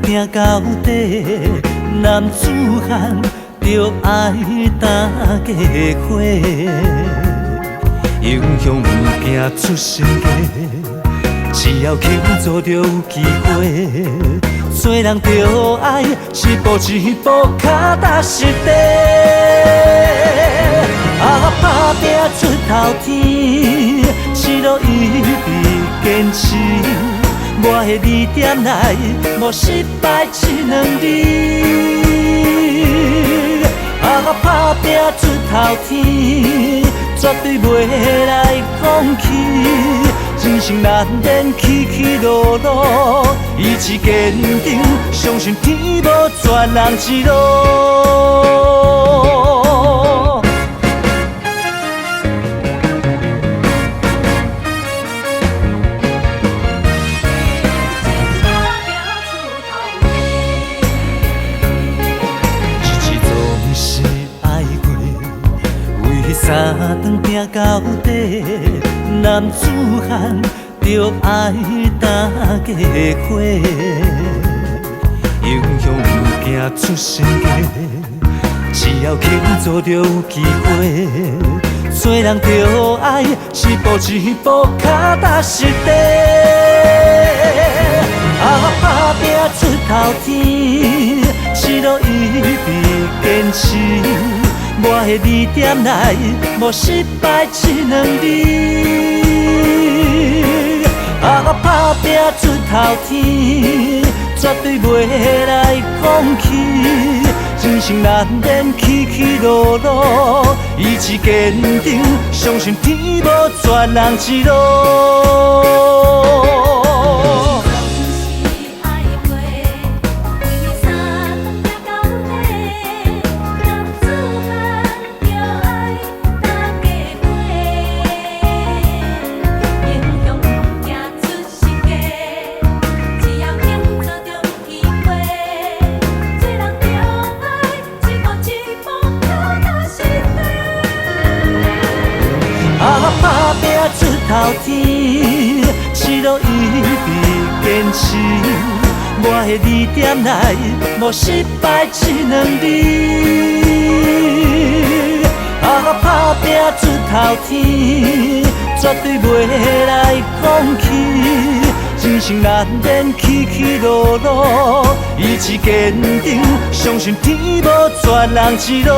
拼到底，男子汉着爱担家伙，英雄不惊出身家，只要肯做着有机会。做人着爱一步一步脚踏实地，打拼出头天，一路一直坚持。我的2点来，无失败1、2字。打拼出头天，绝对袂来放弃。人生难免起起落落，意志坚定，相信天无绝人之路。三顿拼到底，男子汉着爱担家伙，英雄不惊出身家，只要肯做着有机会。做人着爱一步一步脚踏实地，打拼出头天，一路一直坚持。我的2点来，无失败1、2字。打拼出头天，绝对袂来放弃。人生难免起起落落，意志坚定，相信天无绝人之路。打拼出头天，一路一直坚持。我的2点来，无失败1、2字。打拼出头天，绝对袂来放弃。人生难免起起落落，意志坚定，相信天无绝人之路。